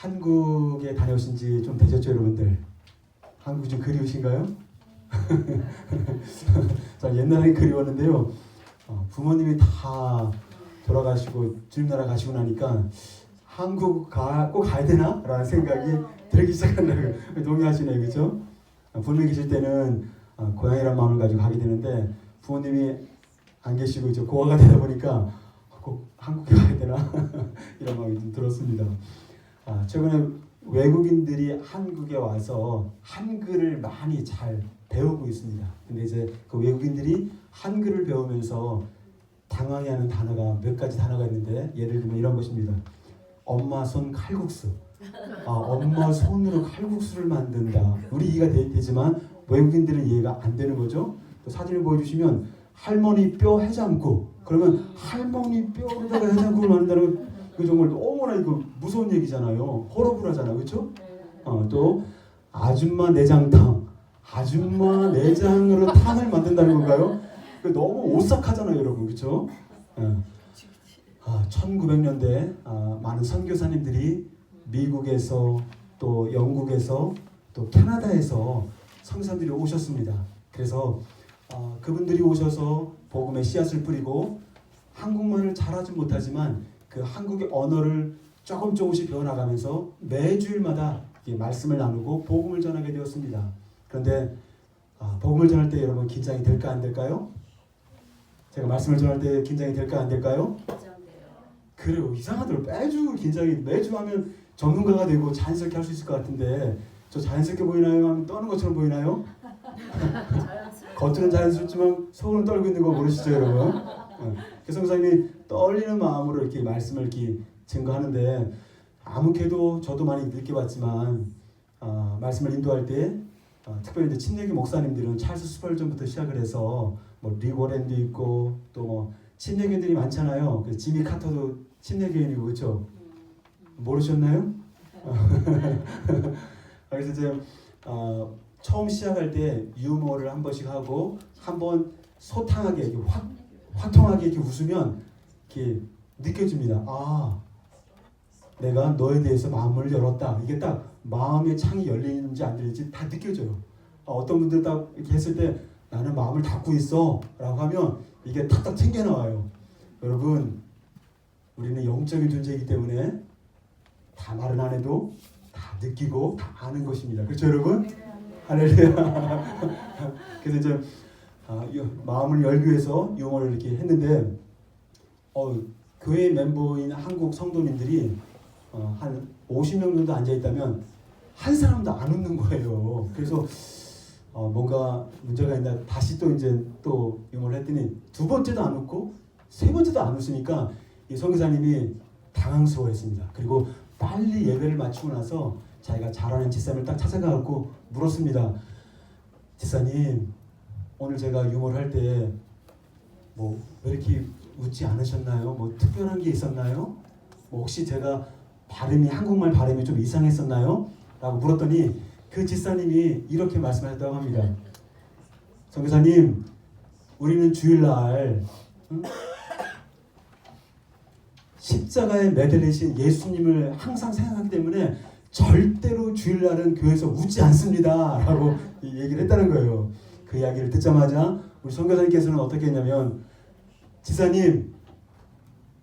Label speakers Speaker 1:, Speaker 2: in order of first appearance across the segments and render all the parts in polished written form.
Speaker 1: 한국에 다녀오신 지 좀 되셨죠, 여러분들? 한국이 좀 그리우신가요? 자, 옛날에 그리웠는데요. 부모님이 다 돌아가시고 주님 나라 가시고 나니까 한국 꼭 가야 되나? 라는 생각이 들기 시작한다고요. 동의하시네요, 그렇죠? 부모님이 계실 때는 고향이란 마음을 가지고 가게 되는데 부모님이 안 계시고 이제 고아가 되다 보니까 꼭 한국에 가야 되나? 이런 마음이 좀 들었습니다. 최근에 외국인들이 한국에 와서 한글을 많이 잘 배우고 있습니다. 근데 이제 그 외국인들이 한글을 배우면서 당황해하는 단어가 몇 가지 단어가 있는데 예를 들면 이런 것입니다. 엄마 손 칼국수. 엄마 손으로 칼국수를 만든다. 우리 이해가 되지만 외국인들은 이해가 안 되는 거죠. 또 사진을 보여주시면 할머니 뼈 해장국. 그러면 할머니 뼈로다가 해장국을 만든다는 그 정말 너무나 이거 무서운 얘기잖아요. 호러불하잖아요, 그렇죠? 또 아줌마 내장탕. 아줌마 내장으로 탕을 만든다는 건가요? 너무 오싹하잖아요, 여러분, 그렇죠? 1900년대 많은 선교사님들이 미국에서 또 영국에서 또 캐나다에서 선교사님들이 오셨습니다. 그래서 그분들이 오셔서 복음의 씨앗을 뿌리고 한국말을 잘하지 못하지만 그 한국의 언어를 조금씩 배워나가면서 매주일마다 말씀을 나누고 복음을 전하게 되었습니다. 그런데 복음을 전할 때 여러분 긴장이 될까 안 될까요? 제가 말씀을 전할 때 긴장이 될까 안 될까요? 그래요. 이상하더라고요. 매주 하면 전문가가 되고 자연스럽게 할 수 있을 것 같은데 저 자연스럽게 보이나요? 하면 떠는 것처럼 보이나요? 겉으로는 자연스럽지만 속으로는 떨고 있는 거 모르시죠, 여러분? 성사님이 떨리는 마음으로 이렇게 말씀을 이렇게 증거하는데 아무개도 저도 많이 느껴봤지만 말씀을 인도할 때 특별히 이제 침례교 목사님들은 찰스 스펄전부터 시작을 해서 뭐 리워렌도 있고 또 뭐 침례교인들이 많잖아요. 그 지미 카터도 침례교인이고 그렇죠? 모르셨나요? 그래서 이제 처음 시작할 때 유머를 한 번씩 하고 한번 소탕하게 이렇게 화통하게 이렇게 웃으면 이렇게 느껴집니다. 내가 너에 대해서 마음을 열었다. 이게 딱 마음의 창이 열리는지 안 열리는지 다 느껴져요. 어떤 분들 딱 이렇게 했을 때 나는 마음을 닫고 있어 라고 하면 이게 탁탁 튕겨나와요. 여러분, 우리는 영적인 존재이기 때문에 다 말은 안 해도 다 느끼고 다 아는 것입니다. 그렇죠, 여러분? 할렐루야. 그래서 이제 마음을 열기 위해서 유머를 이렇게 했는데 교회 멤버인 한국 성도님들이 한 50명 정도 앉아 있다면 한 사람도 안 웃는 거예요. 그래서 뭔가 문제가 있나 다시 또 이제 또 유머를 했더니 두 번째도 안 웃고 세 번째도 안 웃으니까 이 선교사님이 당황스러워했습니다. 그리고 빨리 예배를 마치고 나서 자기가 잘 아는 지사님을 딱 찾아가고 물었습니다. 지사님, 오늘 제가 유머를 할 때 뭐 왜 이렇게 웃지 않으셨나요? 뭐 특별한 게 있었나요? 뭐 혹시 제가 한국말 발음이 좀 이상했었나요? 라고 물었더니 그 지사님이 이렇게 말씀하셨다고 합니다. 선교사님, 우리는 주일날 십자가에 매달리신 예수님을 항상 생각하기 때문에 절대로 주일날은 교회에서 웃지 않습니다. 라고 얘기를 했다는 거예요. 그 이야기를 듣자마자 우리 선교사님께서는 어떻게 했냐면 지사님,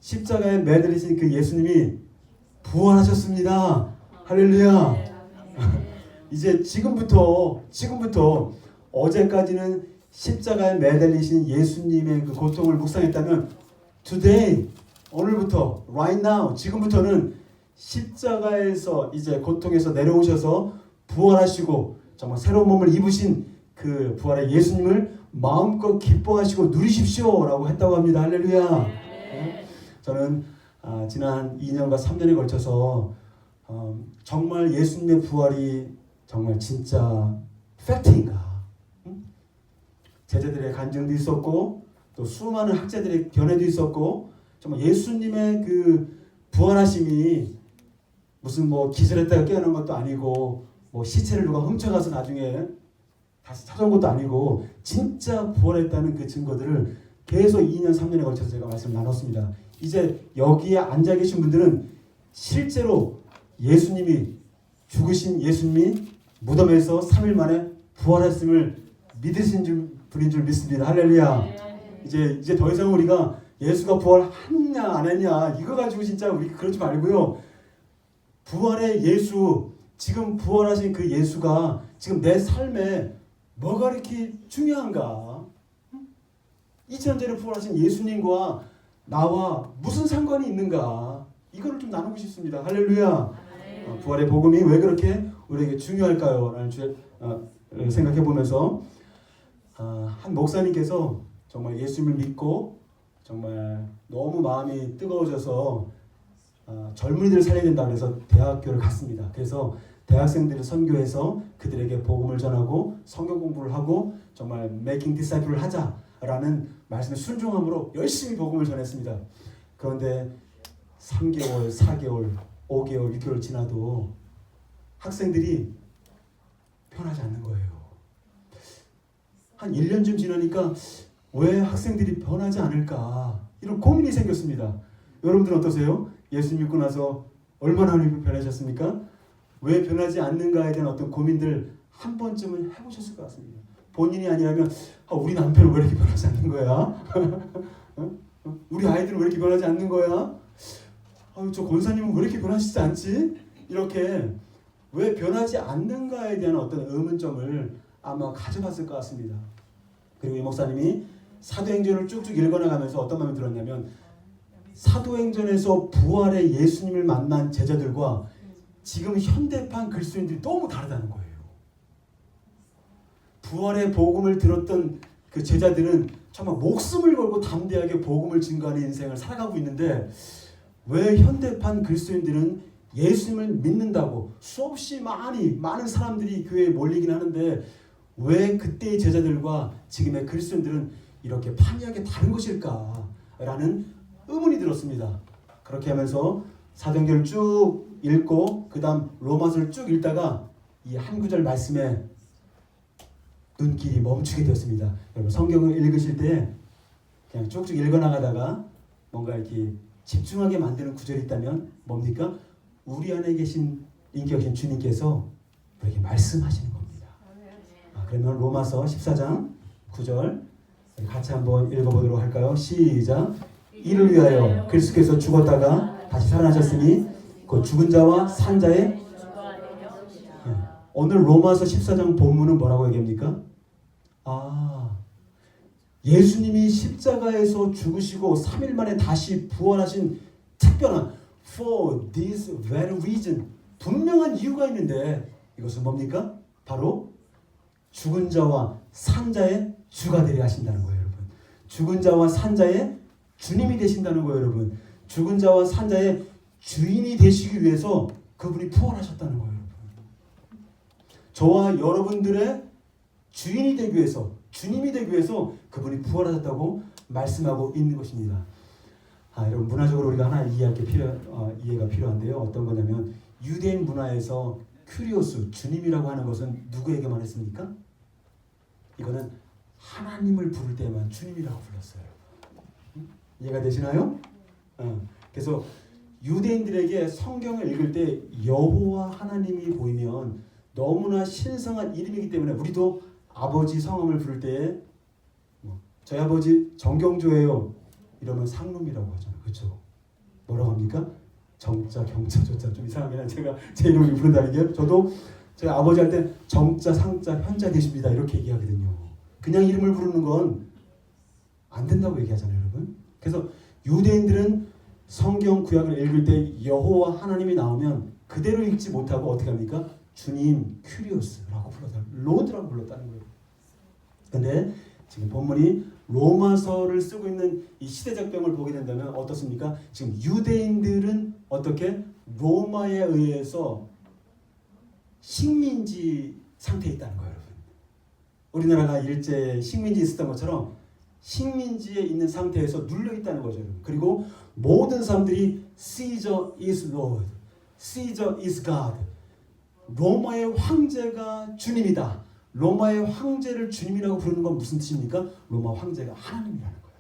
Speaker 1: 십자가에 매달리신 그 예수님이 부활하셨습니다. 할렐루야. 이제 지금부터 어제까지는 십자가에 매달리신 예수님의 그 고통을 묵상했다면 today, 오늘부터 right now, 지금부터는 십자가에서 이제 고통에서 내려오셔서 부활하시고 정말 새로운 몸을 입으신 그 부활의 예수님을 마음껏 기뻐하시고 누리십시오 라고 했다고 합니다. 할렐루야. 저는 지난 2년과 3년에 걸쳐서 정말 예수님의 부활이 정말 진짜 팩트인가? 제자들의 간증도 있었고 또 수많은 학자들의 견해도 있었고 정말 예수님의 그 부활하심이 무슨 뭐 기절했다가 깨어난 것도 아니고 뭐 시체를 누가 훔쳐가서 나중에 다시 찾아온 것도 아니고 진짜 부활했다는 그 증거들을 계속 2년 3년에 걸쳐서 제가 말씀을 나눴습니다. 이제 여기에 앉아 계신 분들은 실제로 예수님이 죽으신 예수님이 무덤에서 3일 만에 부활했음을 믿으신 분인 줄 믿습니다. 할렐루야. 이제 더 이상 우리가 예수가 부활했냐 안 했냐 이거 가지고 진짜 우리 그러지 말고요. 부활의 예수, 지금 부활하신 그 예수가 지금 내 삶에 뭐가 이렇게 중요한가? 2000년 전에 부활하신 예수님과 나와 무슨 상관이 있는가? 이거를 좀 나누고 싶습니다. 할렐루야. 부활의 복음이 왜 그렇게 우리에게 중요할까요? 라는 주제를 생각해 보면서 한 목사님께서 정말 예수님을 믿고 정말 너무 마음이 뜨거워져서 젊은이들을 살려야 된다 그래서 대학교를 갔습니다. 그래서 대학생들을 선교해서 그들에게 복음을 전하고 성경 공부를 하고 정말 making disciple을 하자라는 말씀에 순종함으로 열심히 복음을 전했습니다. 그런데 3개월, 4개월, 5개월, 6개월 지나도 학생들이 변하지 않는 거예요. 한 1년쯤 지나니까 왜 학생들이 변하지 않을까 이런 고민이 생겼습니다. 여러분들은 어떠세요? 예수 믿고 나서 얼마나 변하셨습니까? 왜 변하지 않는가에 대한 어떤 고민들 한 번쯤은 해보셨을 것 같습니다. 본인이 아니라면 우리 남편은 왜 이렇게 변하지 않는 거야? 우리 아이들은 왜 이렇게 변하지 않는 거야? 저 권사님은 왜 이렇게 변하시지 않지? 이렇게 왜 변하지 않는가에 대한 어떤 의문점을 아마 가져봤을 것 같습니다. 그리고 이 목사님이 사도행전을 쭉쭉 읽어나가면서 어떤 마음이 들었냐면 사도행전에서 부활의 예수님을 만난 제자들과 지금 현대판 그리스도인들이 너무 다르다는 거예요. 부활의 복음을 들었던 그 제자들은 정말 목숨을 걸고 담대하게 복음을 증거하는 인생을 살아가고 있는데 왜 현대판 그리스도인들은 예수님을 믿는다고 수없이 많은 사람들이 교회에 몰리긴 하는데 왜 그때의 제자들과 지금의 그리스도인들은 이렇게 판이하게 다른 것일까? 라는 의문이 들었습니다. 그렇게 하면서 사도행전을 쭉 읽고 그 다음 로마서를 쭉 읽다가 이 한 구절 말씀에 눈길이 멈추게 되었습니다. 여러분 성경을 읽으실 때 그냥 쭉쭉 읽어나가다가 뭔가 이렇게 집중하게 만드는 구절이 있다면 뭡니까? 우리 안에 계신 인격이신 주님께서 우리에게 말씀하시는 겁니다. 그러면 로마서 14장 9절 같이 한번 읽어보도록 할까요? 시작. 이를 위하여 그리스도께서 죽었다가 다시 살아나셨으니 그 죽은 자와 산 자의 오늘 로마서 14장 본문은 뭐라고 얘기합니까? 예수님이 십자가에서 죽으시고 3일 만에 다시 부활하신 특별한 for this very reason 분명한 이유가 있는데 이것은 뭡니까? 바로 죽은 자와 산 자의 주가 되게 하신다는 거예요, 여러분. 죽은 자와 산 자의 주님이 되신다는 거예요, 여러분. 죽은 자와 산 자의 주인이 되시기 위해서 그분이 부활하셨다는 거예요, 여러분. 저와 여러분들의 주인이 되기 위해서, 주님이 되기 위해서 그분이 부활하셨다고 말씀하고 있는 것입니다. 여러분 문화적으로 우리가 하나 이해가 필요한데요. 어떤 거냐면 유대인 문화에서 큐리오스, 주님이라고 하는 것은 누구에게만 했습니까? 이거는 하나님을 부를 때만 주님이라고 불렀어요. 이해가 되시나요? 그래서 유대인들에게 성경을 읽을 때 여호와 하나님이 보이면 너무나 신성한 이름이기 때문에 우리도 아버지 성함을 부를 때에 저희 아버지 정경조예요. 이러면 상놈이라고 하잖아요. 그렇죠? 뭐라고 합니까? 정자, 경자, 조자. 좀 이상하긴 한 제가 제 이름을 부른다는 게 저도 저희 아버지 할 때 정자, 상자, 현자 되십니다. 이렇게 얘기하거든요. 그냥 이름을 부르는 건 안 된다고 얘기하잖아요, 여러분. 그래서 유대인들은 성경 구약을 읽을 때 여호와 하나님이 나오면 그대로 읽지 못하고 어떻게 합니까? 주님, 큐리오스라고 불렀다. 로드라고 불렀다는 거예요. 근데 지금 본문이 로마서를 쓰고 있는 이 시대적 병을 보게 된다면 어떻습니까? 지금 유대인들은 어떻게 로마에 의해서 식민지 상태에 있다는 거예요, 여러분. 우리나라가 일제 식민지 있었던 것처럼 식민지에 있는 상태에서 눌려 있다는 거죠, 여러분. 그리고 모든 사람들이 Caesar is Lord, Caesar is God. 로마의 황제가 주님이다. 로마의 황제를 주님이라고 부르는 건 무슨 뜻입니까? 로마 황제가 하나님이라는 거예요.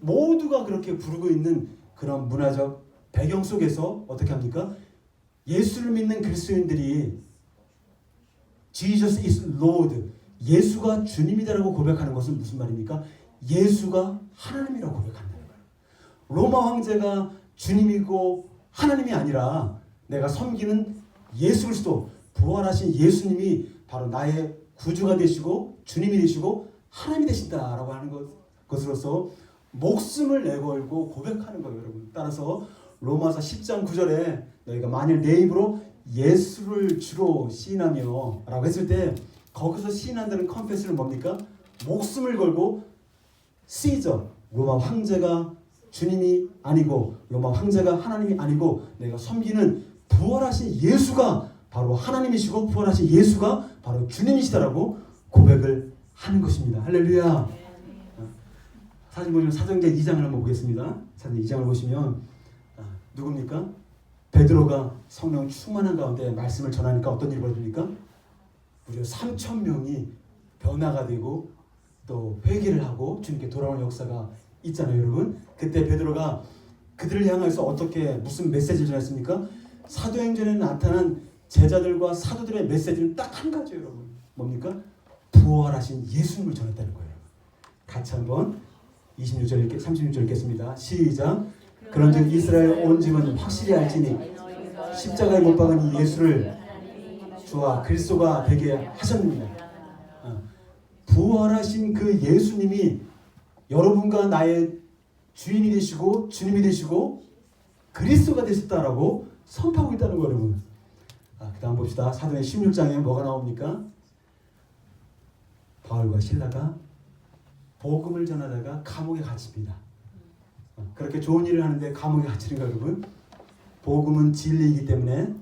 Speaker 1: 모두가 그렇게 부르고 있는 그런 문화적 배경 속에서 어떻게 합니까? 예수를 믿는 그리스도인들이 Jesus is Lord, 예수가 주님이다라고 고백하는 것은 무슨 말입니까? 예수가 하나님이라고 고백한다는 거예요. 로마 황제가 주님이고 하나님이 아니라 내가 섬기는 예수 그리스도, 부활하신 예수님이 바로 나의 구주가 되시고 주님이 되시고 하나님이 되신다라고 하는 것으로서 목숨을 내걸고 고백하는 거예요, 여러분. 따라서 로마서 10장 9절에 너희가 만일 내 입으로 예수를 주로 시인하며 라고 했을 때 거기서 시인한다는 컨페스는 뭡니까? 목숨을 걸고 시저, 로마 황제가 주님이 아니고 로마 황제가 하나님이 아니고 내가 섬기는 부활하신 예수가 바로 하나님이시고 부활하신 예수가 바로 주님이시다라고 고백을 하는 것입니다. 할렐루야. 사진 보시면 사도행전 2장을 한번 보겠습니다. 사도행전 2장을 보시면 누굽니까? 베드로가 성령 충만한 가운데 말씀을 전하니까 어떤 일이 벌어집니까? 무려 3,000명이 변화가 되고 또 회개를 하고 주님께 돌아오는 역사가 있잖아요, 여러분. 그때 베드로가 그들을 향해서 어떻게 무슨 메시지를 전했습니까? 사도행전에 나타난 제자들과 사도들의 메시지는 딱 한 가지예요, 여러분. 뭡니까? 부활하신 예수님을 전했다는 거예요. 같이 한번 26절 36절 읽겠습니다. 시작. 그런즉 이스라엘 온 집은 확실히 알지니 십자가에 못 박은 이 예수를 주와 그리스도가 되게 하셨느니라. 부활하신 그 예수님이 여러분과 나의 주인이 되시고 주님이 되시고 그리스도가 되셨다라고 선포하고 있다는 거예요, 여러분. 그 다음 봅시다. 사도행 16장에 뭐가 나옵니까? 바울과 실라가 복음을 전하다가 감옥에 갇힙니다. 그렇게 좋은 일을 하는데 감옥에 갇히는 거예요, 여러분. 복음은 진리이기 때문에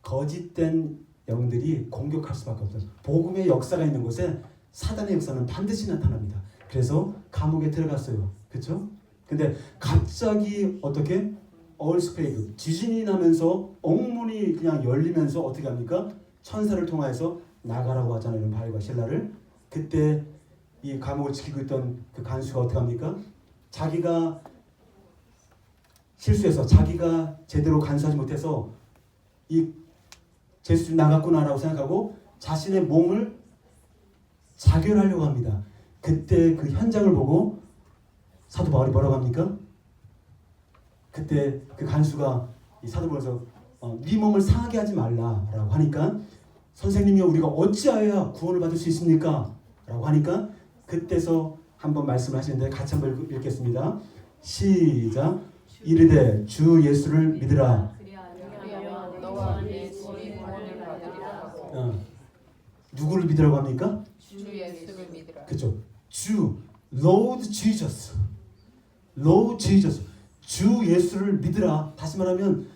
Speaker 1: 거짓된 영들이 공격할 수밖에 없어요. 복음의 역사가 있는 곳에 사단의 역사는 반드시 나타납니다. 그래서 감옥에 들어갔어요. 그렇죠? 근데 갑자기 어떻게 얼스페이크 지진이 나면서 옥문이 그냥 열리면서 어떻게 합니까? 천사를 통하여서 나가라고 하잖아요. 바울과 실라를. 그때 이 감옥을 지키고 있던 그 간수가 어떻게 합니까? 자기가 실수해서 자기가 제대로 간수하지 못해서 이 제수들이 나갔구나라고 생각하고 자신의 몸을 자결하려고 합니다. 그때 그 현장을 보고 사도 바울이 뭐라고 합니까? 그때 그 간수가 이 사도 바울에서 네 몸을 상하게 하지 말라라고 하니까 선생님이여 우리가 어찌하여야 구원을 받을 수 있습니까? 라고 하니까 그때서 한번 말씀을 하시는데 같이 한번 읽겠습니다. 시작. 이르되 주 예수를 믿으라. 누구를 믿으라고 합니까?
Speaker 2: 주 예수를 믿으라.
Speaker 1: 그렇죠. 주 Lord Jesus, Lord Jesus, 주 예수를 믿으라. 다시 말하면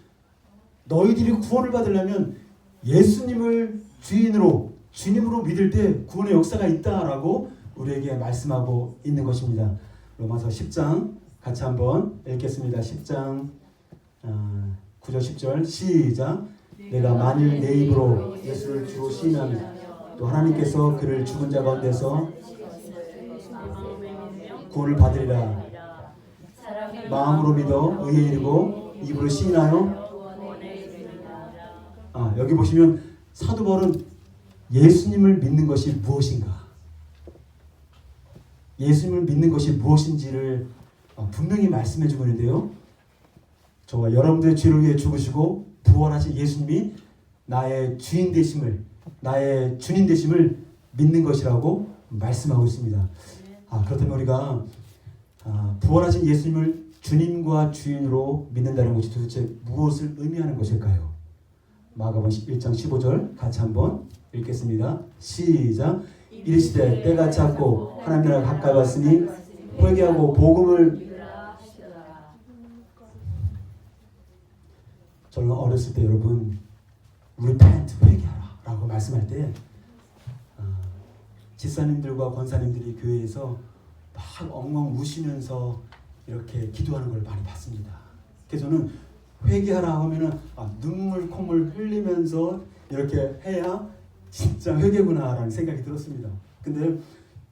Speaker 1: 너희들이 구원을 받으려면 예수님을 주인으로 주님으로 믿을 때 구원의 역사가 있다라고 우리에게 말씀하고 있는 것입니다. 로마서 10장 같이 한번 읽겠습니다. 10장 9절 10절 시작. 내가 만일 내 입으로 예수를 주로 시인하면 또 하나님께서 그를 죽은 자 가운데서 구원을 받으리라. 마음으로 믿어 의에 이르고 입으로 시인하여 여기 보시면 사도 바울은 예수님을 믿는 것이 무엇인가, 예수님을 믿는 것이 무엇인지를 분명히 말씀해 주고 있는데요. 저와 여러분들의 죄를 위해 죽으시고 부활하신 예수님이 나의 주인 되심을, 나의 주님 되심을 믿는 것이라고 말씀하고 있습니다. 그렇다면 우리가 부활하신 예수님을 주님과 주인으로 믿는다는 것이 도대체 무엇을 의미하는 것일까요? 마가복음 1장 15절 같이 한번 읽겠습니다. 시작. 이르시되 때가 찼고 하나님 나라가 가까이 왔으니 회개하고 복음을. 저는 어렸을 때 여러분 repent, 회개하라 라고 말씀할 때 집사님들과 권사님들이 교회에서 막 엉엉 우시면서 이렇게 기도하는 걸 많이 봤습니다. 그래서 저는 회개하라 하면은 눈물 콧물 흘리면서 이렇게 해야 진짜 회개구나라는 생각이 들었습니다. 근데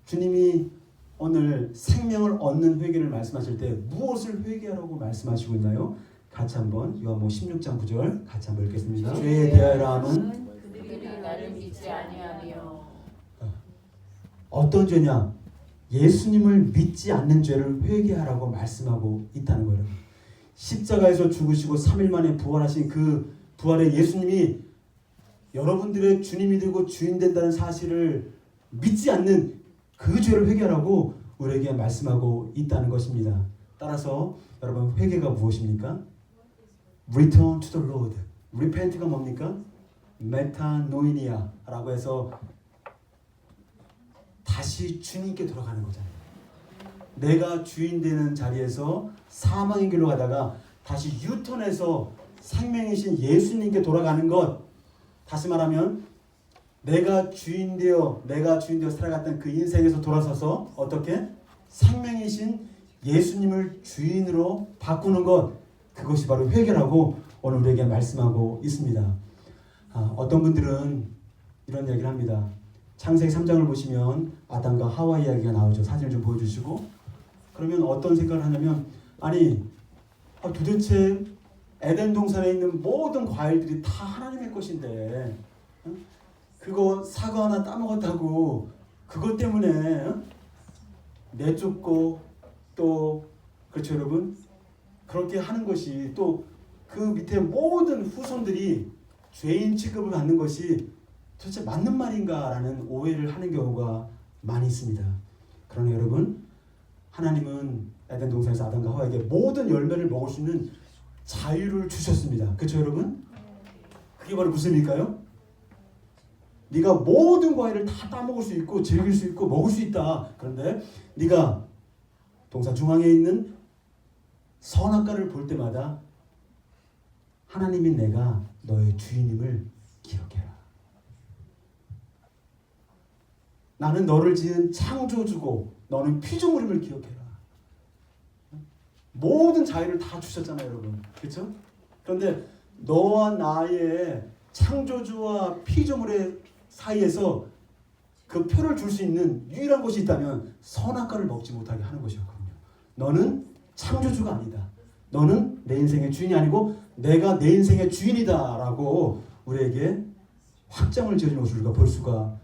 Speaker 1: 주님이 오늘 생명을 얻는 회개를 말씀하실 때 무엇을 회개하라고 말씀하시고 있나요? 같이 한번 요한복음 16장 9절 같이 한번 읽겠습니다. 죄에 대하여 함은
Speaker 2: 그들이 나를 믿지 아니하며.
Speaker 1: 어떤 죄냐? 예수님을 믿지 않는 죄를 회개하라고 말씀하고 있다는 거예요. 십자가에서 죽으시고 3일 만에 부활하신 그 부활의 예수님이 여러분들의 주님이 되고 주인 된다는 사실을 믿지 않는 그 죄를 회개하라고 우리에게 말씀하고 있다는 것입니다. 따라서 여러분 회개가 무엇입니까? Return to the Lord. Repent가 뭡니까? 메타노이니아라고 해서 다시 주님께 돌아가는 거잖아요. 내가 주인 되는 자리에서 사망의 길로 가다가 다시 유턴해서 생명이신 예수님께 돌아가는 것. 다시 말하면 내가 주인 되어 살아갔던 그 인생에서 돌아서서 어떻게? 생명이신 예수님을 주인으로 바꾸는 것. 그것이 바로 회개라고 오늘 우리에게 말씀하고 있습니다. 어떤 분들은 이런 이야기를 합니다. 창세기 3장을 보시면 아담과 하와 이야기가 나오죠. 사진을 좀 보여주시고. 그러면 어떤 생각을 하냐면 도대체 에덴 동산에 있는 모든 과일들이 다 하나님의 것인데 그거 사과 하나 따먹었다고 그것 때문에 내쫓고 또 그렇죠 여러분? 그렇게 하는 것이 또 그 밑에 모든 후손들이 죄인 취급을 받는 것이 도대체 맞는 말인가라는 오해를 하는 경우가 많이 있습니다. 그러나 여러분 하나님은 에덴 동산에서 아담과 하와에게 모든 열매를 먹을 수 있는 자유를 주셨습니다. 그렇죠 여러분? 그게 바로 무슨 의미일까요? 네가 모든 과일을 다 따먹을 수 있고 즐길 수 있고 먹을 수 있다. 그런데 네가 동산 중앙에 있는 선악과를 볼 때마다 하나님인 내가 너의 주인임을 기억해라. 나는 너를 지은 창조주고 너는 피조물임을 기억해라. 모든 자유를 다 주셨잖아요 여러분. 그렇죠? 그런데 너와 나의 창조주와 피조물의 사이에서 그 표를 줄 수 있는 유일한 것이 있다면 선악과를 먹지 못하게 하는 것이었거든요. 너는 창조주가 아니다. 너는 내 인생의 주인이 아니고 내가 내 인생의 주인이다 라고 우리에게 확정을 지어준 것을 우리가 볼 수가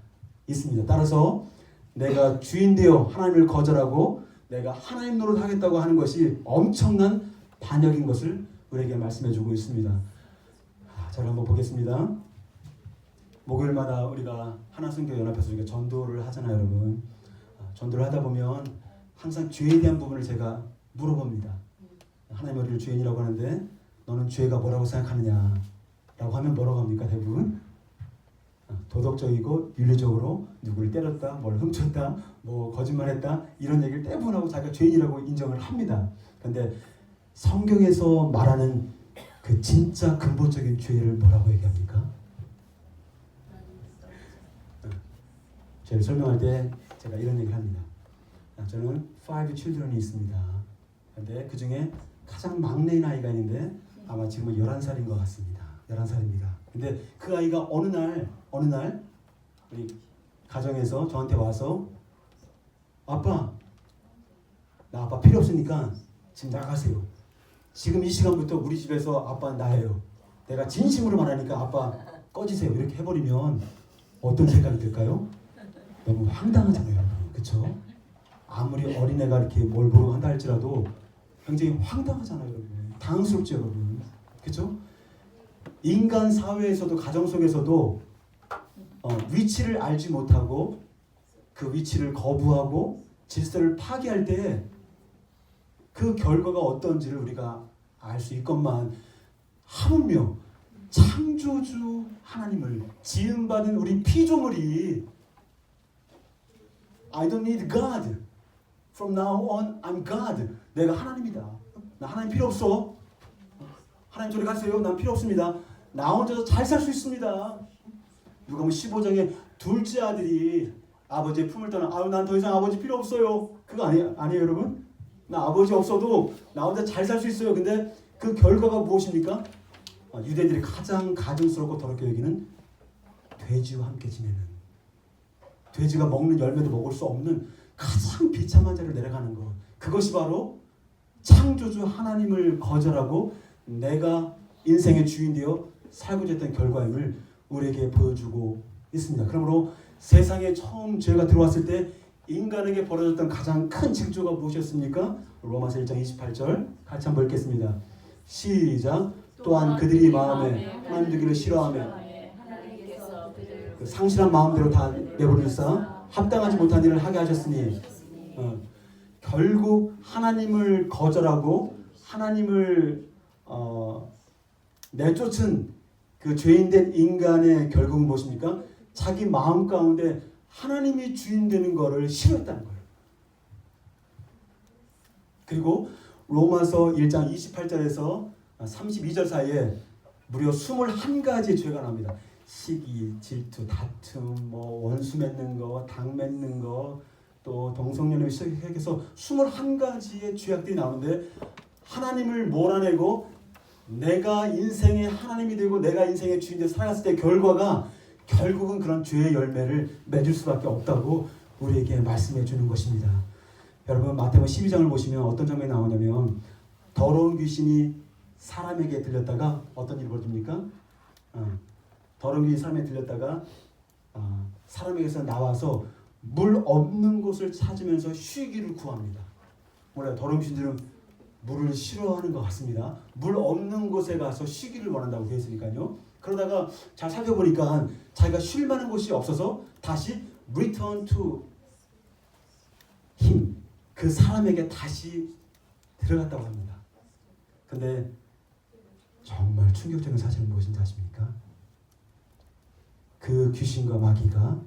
Speaker 1: 있습니다. 따라서 내가 주인 되어 하나님을 거절하고 내가 하나님 노릇하겠다고 하는 것이 엄청난 반역인 것을 우리에게 말씀해주고 있습니다. 자, 한번 보겠습니다. 목요일마다 우리가 하나선교 연합에서 우리가 전도를 하잖아요, 여러분. 전도를 하다 보면 항상 죄에 대한 부분을 제가 물어봅니다. 하나님 우리를 죄인이라고 하는데 너는 죄가 뭐라고 생각하느냐? 라고 하면 뭐라고 합니까, 대부분? 도덕적이고 윤리적으로 누구를 때렸다, 뭘 훔쳤다, 뭐 거짓말했다 이런 얘기를 대부분 하고 자기가 죄인이라고 인정을 합니다. 그런데 성경에서 말하는 그 진짜 근본적인 죄를 뭐라고 얘기합니까? 죄를 설명할 때 제가 이런 얘기를 합니다. 저는 5 children이 있습니다. 그런데 그 중에 가장 막내인 아이가 있는데 아마 지금은 11살인 것 같습니다. 11살입니다. 근데 그 아이가 어느 날 우리 가정에서 저한테 와서 아빠, 나 아빠 필요 없으니까 지금 나가세요. 지금 이 시간부터 우리 집에서 아빠는 나예요. 내가 진심으로 말하니까 아빠 꺼지세요. 이렇게 해버리면 어떤 생각이 들까요? 너무 황당하잖아요, 여러분. 그렇죠? 아무리 어린애가 이렇게 뭘 모르고 한다 할지라도 굉장히 황당하잖아요, 여러분. 당황스럽죠, 여러분. 그렇죠? 인간 사회에서도 가정 속에서도 위치를 알지 못하고 그 위치를 거부하고 질서를 파괴할 때 그 결과가 어떤지를 우리가 알 수 있건만 하물며 창조주 하나님을 지음받은 우리 피조물이 I don't need God. From now on, I'm God. 내가 하나님이다. 나 하나님 필요 없어. 하나님 저리 가세요. 난 필요 없습니다. 나 혼자서 잘 살 수 있습니다. 누가 15장에 둘째 아들이 아버지의 품을 떠나 난 더 이상 아버지 필요 없어요. 그거 아니에요 여러분? 나 아버지 없어도 나 혼자 잘 살 수 있어요. 근데 그 결과가 무엇입니까? 유대인들이 가장 가증스럽고 더럽게 여기는 돼지와 함께 지내는, 돼지가 먹는 열매도 먹을 수 없는 가장 비참한 자를 내려가는 것. 그것이 바로 창조주 하나님을 거절하고 내가 인생의 주인 되어 살고자 했던 결과임을 우리에게 보여주고 있습니다. 그러므로 세상에 처음 죄가 들어왔을 때 인간에게 벌어졌던 가장 큰 징조가 무엇이었습니까? 로마서 1장 28절 같이 한번 읽겠습니다. 시작. 또한 그들이 마음에 하나님 되기를 싫어하며
Speaker 2: 하나님께서 그들을
Speaker 1: 그 상실한 마음대로 다 내버릴사 합당하지 못한 일을 하게 하셨으니 결국 하나님을 거절하고 하나님을 내쫓은 그 죄인된 인간의 결국은 무엇입니까? 자기 마음 가운데 하나님이 주인 되는 것을 싫어했다는 거예요. 그리고 로마서 1장 28절에서 32절 사이에 무려 21가지의 죄가 나옵니다. 시기, 질투, 다툼, 원수 맺는 거, 당 맺는 거, 또 동성연애 시작해서 21가지의 죄악들이 나오는데 하나님을 몰아내고 내가 인생의 하나님이 되고 내가 인생의 주인 되어 살아갔을 때 결과가 결국은 그런 죄의 열매를 맺을 수밖에 없다고 우리에게 말씀해 주는 것입니다. 여러분 마태복음 12장을 보시면 어떤 장면이 나오냐면 더러운 귀신이 사람에게 들렸다가 어떤 일이 벌어집니까? 더러운 귀신이 사람에게 들렸다가 사람에게서 나와서 물 없는 곳을 찾으면서 쉬기를 구합니다. 원래 더러운 귀신들은 물을 싫어하는 것 같습니다. 물 없는 곳에 가서 쉬기를 원한다고 되어 있으니까요. 그러다가 잘 살펴보니까 자기가 쉴 만한 곳이 없어서 다시 return to him, 그 사람에게 다시 들어갔다고 합니다. 근데 정말 충격적인 사실은 무엇인지 아십니까? 그 귀신과 마귀가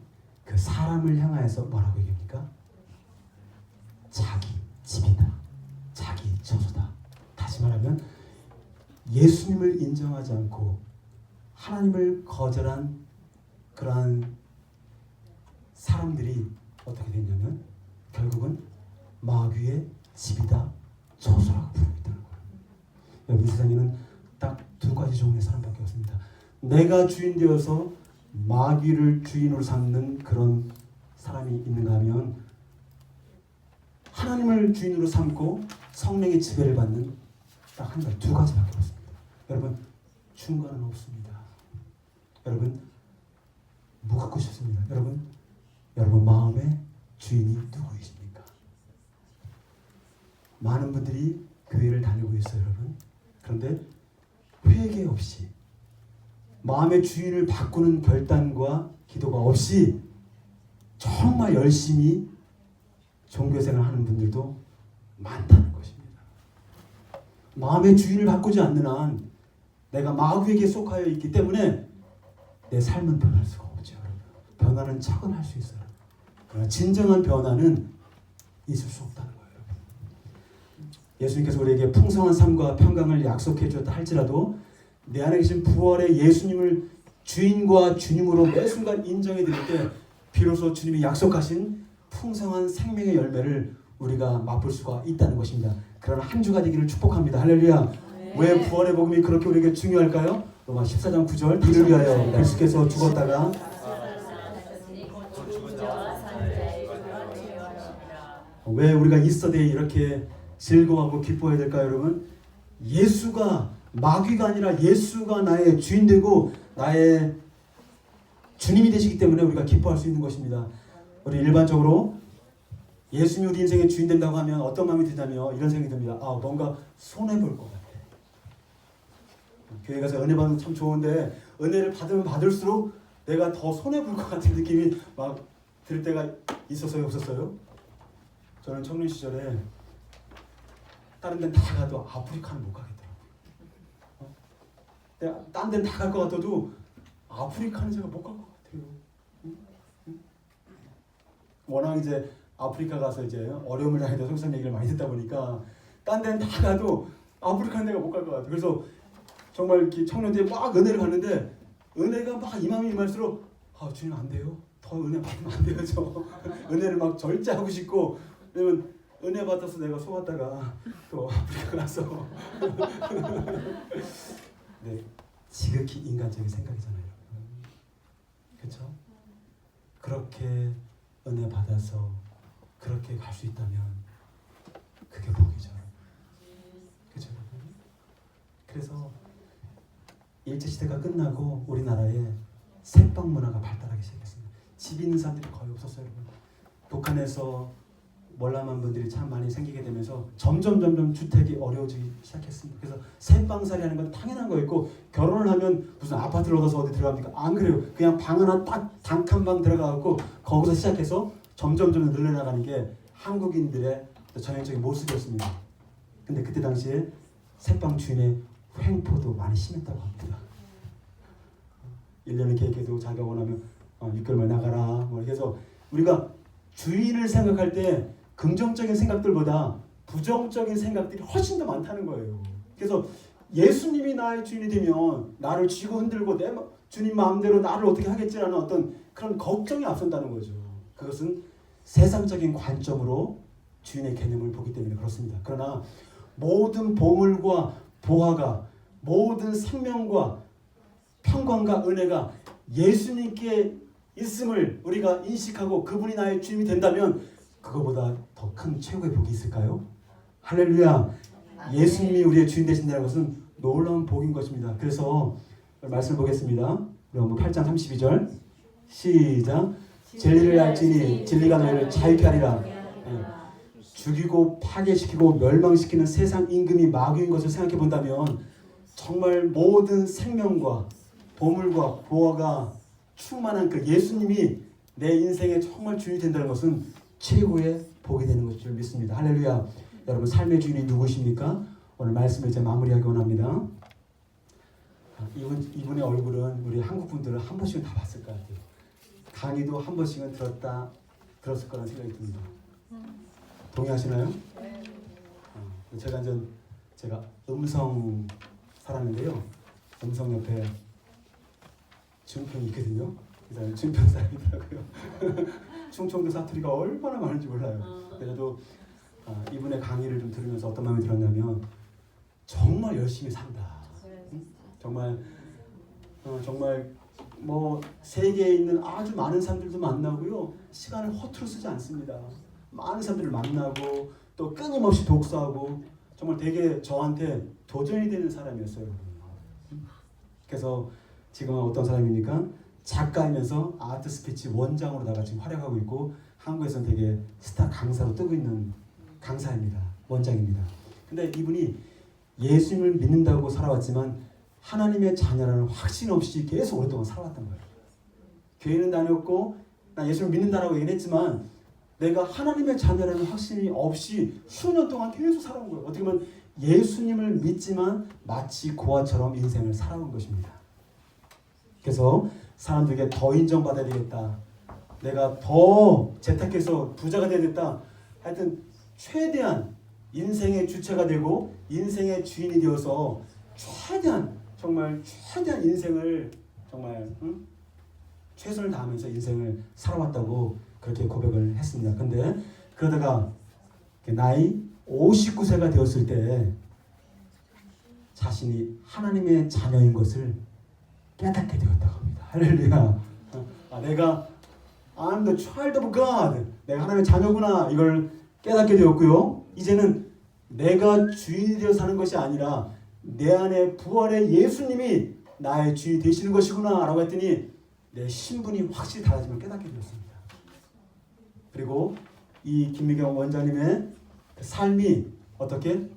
Speaker 1: 그 사람을 향하여서 뭐라고 얘기합니까? 자기 집이다. 자기 처소다. 다시 말하면 예수님을 인정하지 않고 하나님을 거절한 그러한 사람들이 어떻게 됐냐면 결국은 마귀의 집이다, 처소라고 부르고 있다는 거예요. 여러분 이 세상에는 딱 두 가지 종류의 사람밖에 없습니다. 내가 주인 되어서 마귀를 주인으로 삼는 그런 사람이 있는가 하면 하나님을 주인으로 삼고 성령의 지배를 받는 딱 한 가지, 두 가지밖에 없습니다. 여러분 중간은 없습니다. 여러분 뭐 갖고 싶습니다. 여러분 마음의 주인이 누구이십니까? 많은 분들이 교회를 다니고 있어요, 여러분. 그런데 회개 없이 마음의 주인을 바꾸는 결단과 기도가 없이 정말 열심히 종교생활 하는 분들도 많다는 것입니다. 마음의 주인을 바꾸지 않는 한 내가 마귀에게 속하여 있기 때문에 내 삶은 변할 수가 없죠. 여러분. 변화는 척은 할 수 있어요. 그러나 진정한 변화는 있을 수 없다는 거예요. 예수님께서 우리에게 풍성한 삶과 평강을 약속해 주었다 할지라도 내 안에 계신 부활의 예수님을 주인과 주님으로 매 순간 인정해 드릴 때 비로소 주님이 약속하신 풍성한 생명의 열매를 우리가 맛볼 수가 있다는 것입니다. 그러나 한 주가 되기를 축복합니다. 할렐루야. 왜 부활의 복음이 그렇게 우리에게 중요할까요? 로마 14장 9절 이를 위하여 그리스도께서 죽었다가 왜 우리가 이스터데이에 이렇게 즐거워하고 기뻐해야 될까요, 여러분? 예수가 마귀가 아니라 예수가 나의 주인 되고 나의 주님이 되시기 때문에 우리가 기뻐할 수 있는 것입니다. 우리 일반적으로 예수님이 우리 인생의 주인 된다고 하면 어떤 마음이 드냐면 이런 생각이 듭니다. 뭔가 손해볼 것 같아. 교회 가서 은혜 받는 참 좋은데 은혜를 받으면 받을수록 내가 더 손해볼 것 같은 느낌이 막 들 때가 있었어요, 없었어요? 저는 청년 시절에 다른 데는 다 가도 아프리카는 못 가겠더라고요. 내가 딴 데는 다 갈 것 같아도 아프리카는 제가 못 갈 것 같아요. 워낙 이제 아프리카 가서 이제 어려움을 당해서 성경 얘기를 많이 듣다 보니까 딴 데는 다 가도 아프리카는 내가 못 갈 것 같아요. 그래서 정말 이렇게 청년들이 막 은혜를 받는데 은혜가 막 임하면 임할수록 주님 안 돼요. 더 은혜 받으면 안 돼요. 저 은혜를 막 절제하고 싶고 왜냐면 은혜 받아서 내가 속았다가 또 아프리카 가서 네, 지극히 인간적인 생각이잖아요. 그렇죠? 그렇게 은혜 받아서 그렇게 갈 수 있다면 그게 복이죠. 그렇죠? 그래서 일제시대가 끝나고 우리나라에 새빵 문화가 발달하기 시작했습니다. 집 있는 사람들이 거의 없었어요. 여러분. 북한에서 월남한 분들이 참 많이 생기게 되면서 점점 주택이 어려워지기 시작했습니다. 그래서 새빵살이 하는 건 당연한 거였고, 결혼을 하면 무슨 아파트를 얻어서 어디 들어갑니까? 안 그래요. 그냥 방 하나 딱 단칸방 들어가고 거기서 시작해서 점점 늘려나가는 게 한국인들의 전형적인 모습이었습니다. 근데 그때 당시에 새빵 주인의 횡포도 많이 심했다고 합니다. 1년을 계획해도 자기가 원하면 6개월만 나가라 뭐 해서, 우리가 주인을 생각할 때 긍정적인 생각들보다 부정적인 생각들이 훨씬 더 많다는 거예요. 그래서 예수님이 나의 주인이 되면 나를 쥐고 흔들고 내 주님 마음대로 나를 어떻게 하겠지라는 어떤 그런 걱정이 앞선다는 거죠. 그것은 세상적인 관점으로 주인의 개념을 보기 때문에 그렇습니다. 그러나 모든 보물과 보화가, 모든 생명과 평강과 은혜가 예수님께 있음을 우리가 인식하고 그분이 나의 주님이 된다면 그거보다 더 큰 최고의 복이 있을까요? 할렐루야. 예수님이 우리의 주인 되신다는 것은 놀라운 복인 것입니다. 그래서 말씀을 보겠습니다. 우리 한번 8장 32절 시작. 진리를 알지니 진리가 너희를 자유케 하리라. 죽이고 파괴시키고 멸망시키는 세상 임금이 마귀인 것을 생각해 본다면 정말 모든 생명과 보물과 보화가 충만한 그 예수님이 내 인생의 정말 주인이 된다는 것은 최고의 복이 되는 것을 줄 믿습니다. 할렐루야. 여러분 삶의 주인이 누구십니까? 오늘 말씀을 이제 마무리하기 원합니다. 이분의 얼굴은 우리 한국 분들은 한 번씩은 다 봤을 것 같아요. 강의도 한 번씩은 들었을 거라는 생각이 듭니다. 동의하시나요? 제가 음성 살았는데요. 음성 옆에 준평이 있거든요. 그래서 준평 사람이더라고요. 충청도 사투리가 얼마나 많은지 몰라요. 그래도 이분의 강의를 좀 들으면서 어떤 마음이 들었냐면 정말 열심히 산다. 정말 뭐 세계에 있는 아주 많은 사람들도 만나고요. 시간을 허투루 쓰지 않습니다. 많은 사람들을 만나고 또 끊임없이 독서하고 정말 되게 저한테 도전이 되는 사람이었어요. 그래서 지금은 어떤 사람입니까? 작가이면서 아트 스피치 원장으로다가 지금 활약하고 있고 한국에서는 되게 스타 강사로 뜨고 있는 강사입니다. 원장입니다. 근데 이분이 예수님을 믿는다고 살아왔지만 하나님의 자녀라는 확신 없이 계속 오랫동안 살아왔던 거예요. 교회는 다녔고 나 예수를 믿는다라고 얘기는 했지만 내가 하나님의 자녀라는 확신이 없이 수년 동안 계속 살아온 거예요. 어떻게 보면 예수님을 믿지만 마치 고아처럼 인생을 살아온 것입니다. 그래서 사람들에게 더 인정받아야 되겠다. 내가 더 재택해서 부자가 되겠다. 하여튼 최대한 인생의 주체가 되고 인생의 주인이 되어서 최대한 인생을 정말 최선을 다하면서 인생을 살아왔다고 그렇게 고백을 했습니다. 근데 그러다가 나이 59세가 되었을 때 자신이 하나님의 자녀인 것을 깨닫게 되었다고 합니다. 할렐루야. 내가 I'm the child of God. 내가 하나님의 자녀구나. 이걸 깨닫게 되었고요. 이제는 내가 주인이 되어 사는 것이 아니라 내 안에 부활의 예수님이 나의 주인이 되시는 것이구나 라고 했더니 내 신분이 확실히 달라짐을 깨닫게 되었습니다. 그리고 이 김미경 원장님의 삶이 어떻게?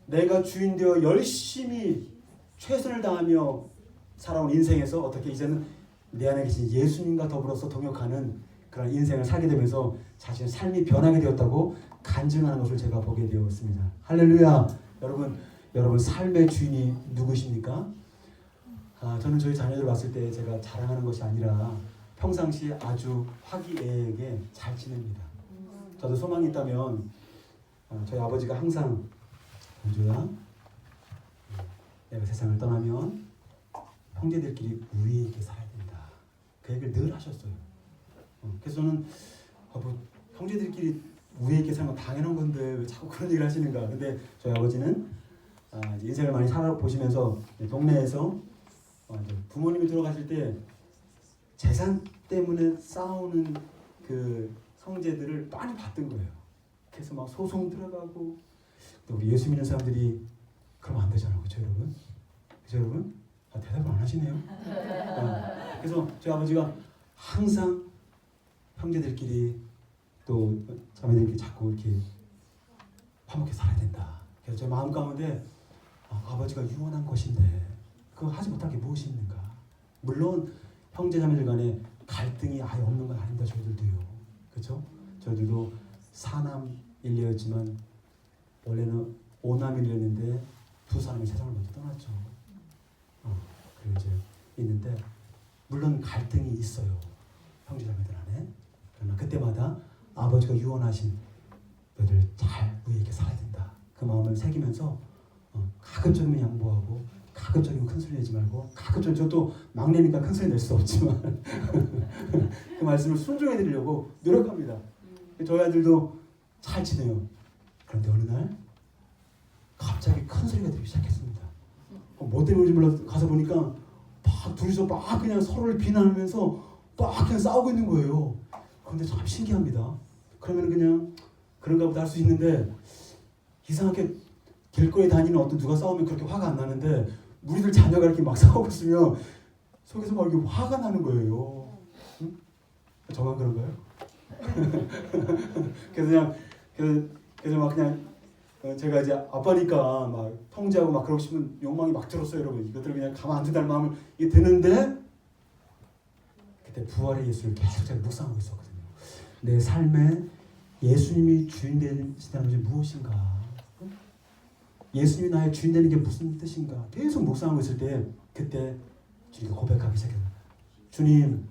Speaker 1: 내가 주인 되어 열심히 최선을 다하며 살아온 인생에서 어떻게 이제는 내 안에 계신 예수님과 더불어서 동역하는 그런 인생을 살게 되면서 자신의 삶이 변하게 되었다고 간증하는 것을 제가 보게 되었습니다. 할렐루야. 여러분 삶의 주인이 누구십니까? 저는 저희 자녀들 봤을 때 제가 자랑하는 것이 아니라 평상시에 아주 화기애애하게 잘 지냅니다. 저도 소망이 있다면 저희 아버지가 항상 은주야, 내가 세상을 떠나면 형제들끼리 우애 있게 살아야 된다. 그 얘기를 늘 하셨어요. 그래서 저는 뭐 형제들끼리 우애 있게 사는 건 당연한 건데 왜 자꾸 그런 얘기를 하시는가. 근데 저희 아버지는 인생을 많이 살아보시면서 동네에서 부모님이 돌아가실 때 재산 때문에 싸우는 그 형제들을 많이 봤던 거예요. 그래서 막 소송 들어가고 또 우리 예수 믿는 사람들이 그러면 안 되잖아요. 그렇죠 여러분? 그렇죠 여러분? 대답을 안 하시네요. 그래서 저희 아버지가 항상 형제들끼리 또 자매들끼리 자꾸 이렇게 화목하게 살아야 된다. 그래서 제 마음 가운데 아버지가 유언한 것인데 그거 하지 못할 게 무엇이 있는가. 물론 형제자매들 간에 갈등이 아예 없는 건 아닙니다. 저희들도요. 그렇죠? 저희들도 사남 일녀였지만 원래는 오남일녀였는데 두 사람이 세상을 먼저 떠났죠. 그리고 이제 있는데 물론 갈등이 있어요. 형제자매들 안에. 그러나 그때마다 아버지가 유언하신 너희들 잘 우리 이렇게 살아야 된다. 그 마음을 새기면서 가급적이면 양보하고 가급적이면 큰 소리 내지 말고 가급적 저도 막내니까 큰 소리 낼 수 없지만 그 말씀을 순종해 드리려고 노력합니다. 저희 아들도 잘 지내요. 그런데 어느 날 갑자기 큰 소리가 들리기 시작했습니다. 뭐 때문인지 몰라 가서 보니까 막 둘이서 막 그냥 서로를 비난하면서 막 그냥 싸우고 있는 거예요. 그런데 참 신기합니다. 그러면 그냥 그런가 보다 할 수 있는데 이상하게 길거리 다니는 어떤 누가 싸우면 그렇게 화가 안 나는데 우리들 자녀가 이렇게 막 싸우고 있으면 속에서 막 이렇게 화가 나는 거예요. 응? 저만 그런가요? 그래서 막 그냥 제가 이제 아빠니까 막 통제하고 막 그러고 싶으면 욕망이 막 들었어요, 여러분. 이것들을 그냥 가만 안 둔다는 마음을 이게 드는데 그때 부활의 예수를 계속 제가 묵상하고 있었거든요. 내 삶에 예수님이 주인 되시다는 것이 무엇인가? 예수님이 나의 주인 되는 게 무슨 뜻인가? 계속 묵상하고 있을 때 그때 주님이 고백하기 시작했어요. 주님,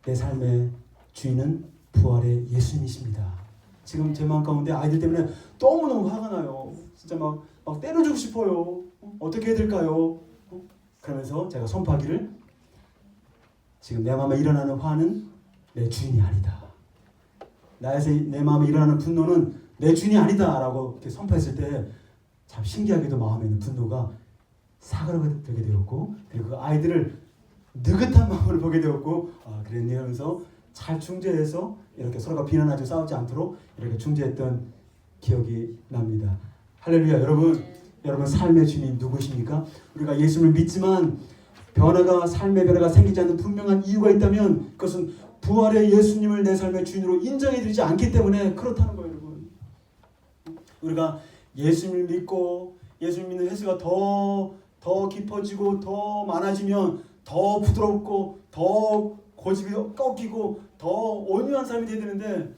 Speaker 1: 내 삶의 주인은 부활의 예수님이십니다. 지금 제 마음 가운데 아이들 때문에 너무너무 화가 나요. 진짜 막 때려주고 싶어요. 어떻게 해야 될까요? 그러면서 제가 선포하기를 지금 내 마음에 일어나는 화는 내 주인이 아니다. 내 마음에 일어나는 분노는 내 주인이 아니다 라고 이렇게 선포했을 때 참 신기하게도 마음에 있는 분노가 사그라들게 되었고 그리고 그 아이들을 느긋한 마음으로 보게 되었고 그랬네 하면서 잘 중재해서 이렇게 서로가 비난하지 싸우지 않도록 이렇게 중재했던 기억이 납니다. 할렐루야. 여러분 삶의 주님 누구십니까? 우리가 예수님을 믿지만 삶의 변화가 생기지 않는 분명한 이유가 있다면 그것은 부활의 예수님을 내 삶의 주인으로 인정해드리지 않기 때문에 그렇다는 거예요. 여러분. 우리가 예수님을 믿고 예수님 믿는 횟수가 더 깊어지고 더 많아지면 더 부드럽고 더 고집이 꺾이고 더 온유한 삶이 돼야 되는데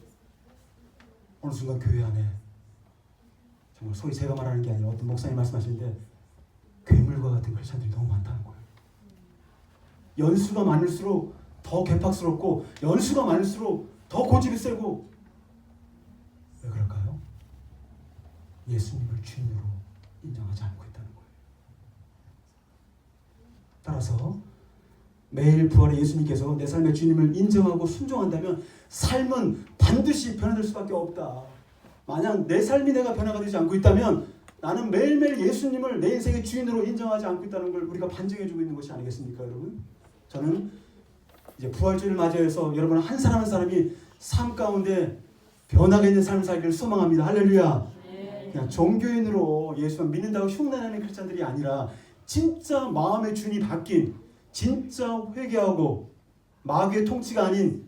Speaker 1: 어느 순간 교회 안에 정말 소위 제가 말하는 게 아니라 어떤 목사님 말씀하시는데 괴물과 같은 크리스찬들이 너무 많다는 거예요. 연수가 많을수록 더 괴팍스럽고 연수가 많을수록 더 고집이 세고 왜 그럴까요? 예수님을 주인으로 인정하지 않고 있다는 거예요. 따라서 매일 부활의 예수님께서 내 삶의 주님을 인정하고 순종한다면 삶은 반드시 변화될 수밖에 없다. 만약 내 삶이 내가 변화가 되지 않고 있다면 나는 매일매일 예수님을 내 인생의 주인으로 인정하지 않고 있다는 걸 우리가 반증해주고 있는 것이 아니겠습니까, 여러분? 저는 이제 부활주의를 맞이해서 여러분 한 사람 한 사람이 삶 가운데 변화가 있는 삶을 살기를 소망합니다. 할렐루야. 그냥 종교인으로 예수만 믿는다고 흉내내는 크리스찬들이 아니라 진짜 마음의 주인이 바뀐 진짜 회개하고 마귀의 통치가 아닌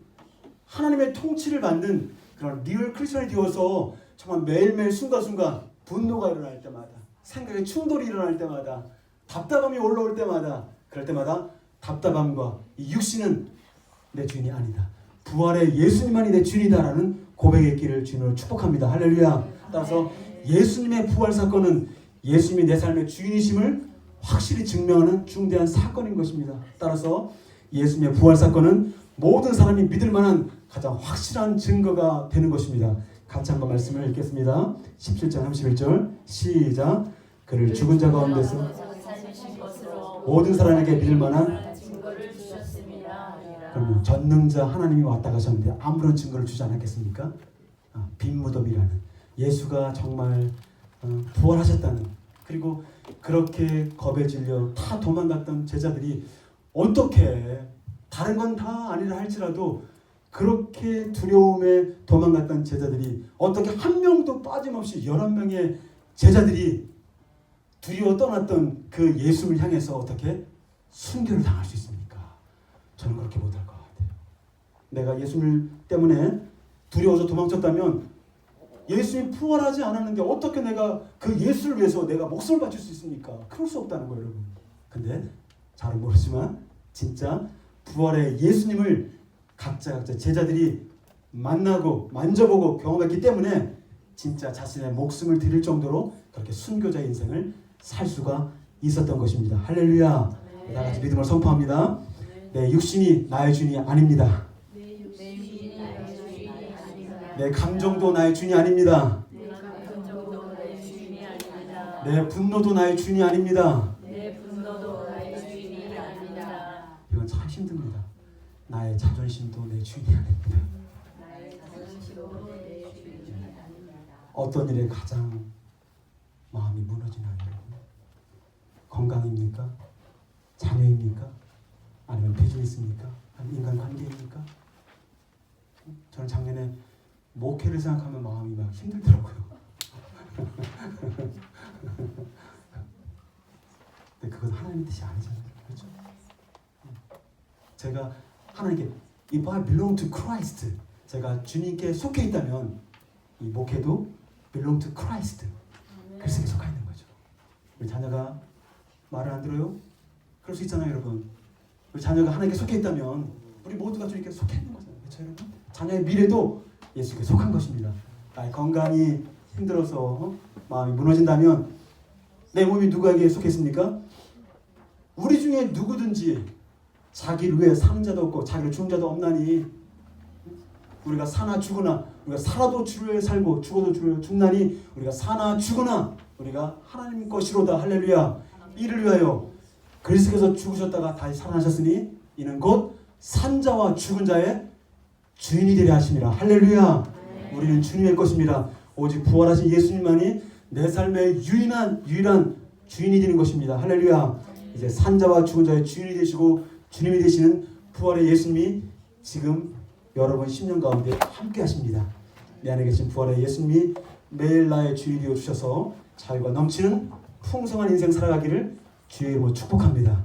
Speaker 1: 하나님의 통치를 받는 그런 리얼 크리스찬이 되어서 정말 매일매일 순간순간 분노가 일어날 때마다 생각의 충돌이 일어날 때마다 답답함이 올라올 때마다 그럴 때마다 답답함과 이 육신은 내 주인이 아니다. 부활의 예수님만이 내 주인이다라는 고백의 길을 주님으로 축복합니다. 할렐루야. 따라서 예수님의 부활 사건은 예수님이 내 삶의 주인이심을 확실히 증명하는 중대한 사건인 것입니다. 따라서 예수님의 부활 사건은 모든 사람이 믿을 만한 가장 확실한 증거가 되는 것입니다. 같이 한번 말씀을 읽겠습니다. 17절 31절 시작. 그를 죽은 자 가운데서 모든 사람에게 믿을 만한
Speaker 2: 증거를 주셨습니다.
Speaker 1: 그럼 전능자 하나님이 왔다 가셨는데 아무런 증거를 주지 않았겠습니까? 빈 무덤이라는 예수가 정말 부활하셨다는 그리고 그렇게 겁에 질려 다 도망갔던 제자들이 어떻게 다른 건 다 아니라 할지라도 그렇게 두려움에 도망갔던 제자들이 어떻게 한 명도 빠짐없이 11명의 제자들이 두려워 떠났던 그 예수를 향해서 어떻게 순교를 당할 수 있습니까? 저는 그렇게 못할 것 같아요. 내가 예수님 때문에 두려워서 도망쳤다면 예수님 부활하지 않았는데 어떻게 내가 그 예수를 위해서 내가 목숨을 바칠 수 있습니까? 그럴 수 없다는 거예요, 여러분. 근데 잘은 모르지만 진짜 부활의 예수님을 각자 제자들이 만나고 만져보고 경험했기 때문에 진짜 자신의 목숨을 드릴 정도로 그렇게 순교자의 인생을 살 수가 있었던 것입니다. 할렐루야. 다 같이 믿음을 선포합니다. 내 육신이 나의 주인이 아닙니다. 내 감정도 나의 주인이 아닙니다. 내 분노도 나의 주인이 아닙니다. 이건 참 힘듭니다. 나의 자존심도 내 주인이 아닙니다. 어떤 일에 가장 마음이 무너지나요? 건강입니까? 자녀입니까? 아니면 비즈니스입니까? 아니면 인간관계입니까? 저는 작년에 목회를 생각하면 마음이 막 힘들더라고요. 근데 그건 하나님의 뜻이 아니잖아요. 그렇죠? 제가 하나님께 If I belong to Christ, 제가 주님께 속해 있다면 이 목회도 belong to Christ, 그리스도에 속해 있는 거죠. 우리 자녀가 말을 안 들어요? 그럴 수 있잖아요, 여러분. 우리 자녀가 하나님께 속해 있다면 우리 모두가 주님께 속해 있는 거잖아요. 그렇죠, 여러분? 자녀의 미래도 예수께 속한 것입니다. 나의 건강이 힘들어서 마음이 무너진다면 내 몸이 누구에게 속했습니까? 우리 중에 누구든지 자기를 위해 사는 자도 없고 자기를 죽은 자도 없나니, 우리가 사나 죽으나 우리가 살아도 주를 위해 살고 죽어도 주를 위해 죽나니 우리가 사나 죽으나 우리가 하나님 것이로다. 할렐루야. 이를 위하여 그리스도께서 죽으셨다가 다시 살아나셨으니 이는 곧 산자와 죽은 자의 주인이 되려 하심이라. 할렐루야. 우리는 주님의 것입니다. 오직 부활하신 예수님만이 내 삶의 유일한 주인이 되는 것입니다. 할렐루야. 이제 산자와 죽은 자의 주인이 되시고 주님이 되시는 부활의 예수님이 지금 여러분 10년 가운데 함께 하십니다. 내 안에 계신 부활의 예수님이 매일 나의 주인이 되어 주셔서 자유가 넘치는 풍성한 인생 살아가기를 주의 이름으로 축복합니다.